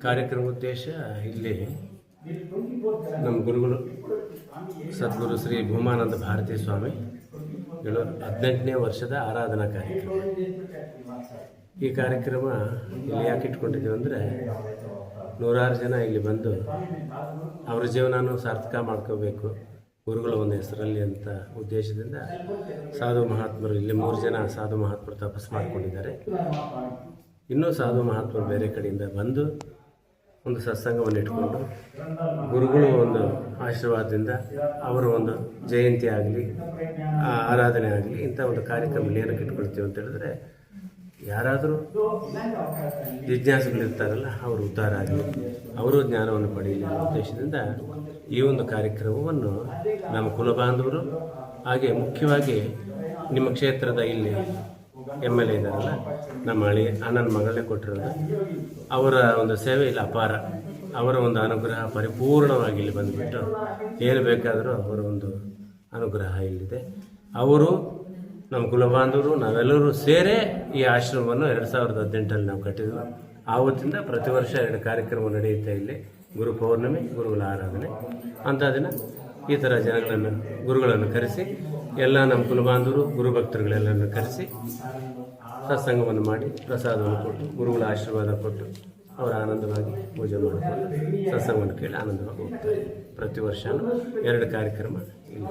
ಕಾರ್ಯಕ್ರಮ ಉದ್ದೇಶ ಇಲ್ಲಿ ನಮ್ಮ ಗುರುಗಳು ಸದ್ಗುರು ಶ್ರೀ ಭೂಮಾನಂದ ಭಾರತೀ ಸ್ವಾಮಿ 18ನೇ ವರ್ಷದ ಆರಾಧನಾ ಕಾರ್ಯಕ್ರಮ. ಈ ಕಾರ್ಯಕ್ರಮ ಇಲ್ಲಿ ಯಾಕೆ ಇಟ್ಕೊಂಡಿದ್ದೀವಿ ಅಂದರೆ, ನೂರಾರು ಜನ ಇಲ್ಲಿ ಬಂದು ಅವ್ರ ಜೀವನನೂ ಸಾರ್ಥಕ ಮಾಡ್ಕೋಬೇಕು ಗುರುಗಳ ಒಂದು ಹೆಸರಲ್ಲಿ ಅಂತ ಉದ್ದೇಶದಿಂದ ಸಾಧು ಮಹಾತ್ಮರು ಇಲ್ಲಿ 3 ಜನ ಸಾಧು ಮಹಾತ್ಮರು ತಪಸ್ಸು ಮಾಡಿಕೊಂಡಿದ್ದಾರೆ. ಇನ್ನೂ ಸಾಧು ಮಹಾತ್ಮರು ಬೇರೆ ಕಡೆಯಿಂದ ಬಂದು ಒಂದು ಸತ್ಸಂಗವನ್ನು ಇಟ್ಕೊಂಡು ಗುರುಗಳು ಒಂದು ಆಶೀರ್ವಾದದಿಂದ ಅವರ ಒಂದು ಜಯಂತಿ ಆಗಲಿ ಆರಾಧನೆ ಆಗಲಿ ಇಂಥ ಒಂದು ಕಾರ್ಯಕ್ರಮ ಏನಕ್ಕೆ ಇಟ್ಕೊಳ್ತೀವಿ ಅಂತ ಹೇಳಿದ್ರೆ, ಯಾರಾದರೂ ಜಿಜ್ಞಾಸುಗಳಿರ್ತಾರಲ್ಲ ಅವರು ಉದ್ಧಾರ ಆಗಲಿ, ಅವರು ಜ್ಞಾನವನ್ನು ಪಡೆಯಲಿ ಅನ್ನೋ ಉದ್ದೇಶದಿಂದ ಈ ಒಂದು ಕಾರ್ಯಕ್ರಮವನ್ನು ನಮ್ಮ ಕುಲಬಾಂಧವರು ಹಾಗೆ ಮುಖ್ಯವಾಗಿ ನಿಮ್ಮ ಕ್ಷೇತ್ರದ ಇಲ್ಲಿ MLA ಇದ್ದಾರಲ್ಲ, ನಮ್ಮ ಅಣ್ಣನ ಮಗಳೇ ಕೊಟ್ಟಿರೋದು, ಅವರ ಒಂದು ಸೇವೆ ಇಲ್ಲಿ ಅಪಾರ. ಅವರ ಒಂದು ಅನುಗ್ರಹ ಪರಿಪೂರ್ಣವಾಗಿ ಇಲ್ಲಿ ಬಂದುಬಿಟ್ಟು ಏನು ಬೇಕಾದರೂ ಅವರ ಒಂದು ಅನುಗ್ರಹ ಇಲ್ಲಿದೆ. ಅವರು ನಮ್ಮ ಕುಲಬಾಂಧವರು ನಾವೆಲ್ಲರೂ ಸೇರೇ ಈ ಆಶ್ರಮವನ್ನು 2018ರಲ್ಲಿ ನಾವು ಕಟ್ಟಿದ್ವಿ. ಆವತ್ತಿಂದ ಪ್ರತಿ ವರ್ಷ 2 ಕಾರ್ಯಕ್ರಮ ನಡೆಯುತ್ತೆ ಇಲ್ಲಿ. ಗುರು ಪೌರ್ಣಮಿ, ಗುರುಗಳ ಆರಾಧನೆ ಅಂಥ ದಿನ ಈ ಥರ ಗುರುಗಳನ್ನು ಕರೆಸಿ ಎಲ್ಲ ನಮ್ಮ ಕುಲಬಾಂಧವರು ಗುರುಭಕ್ತರುಗಳೆಲ್ಲರನ್ನು ಕರೆಸಿ ಸತ್ಸಂಗವನ್ನು ಮಾಡಿ ಪ್ರಸಾದವನ್ನು ಕೊಟ್ಟು ಗುರುಗಳ ಆಶೀರ್ವಾದ ಕೊಟ್ಟು ಅವರು ಆನಂದವಾಗಿ ಪೂಜೆ ಮಾಡಿಕೊಂಡು ಸತ್ಸಂಗವನ್ನು ಕೇಳಿ ಆನಂದವಾಗಿ ಹೋಗ್ತಾರೆ. ಪ್ರತಿ ವರ್ಷವೂ 2 ಕಾರ್ಯಕ್ರಮ ಇಲ್ಲಿ.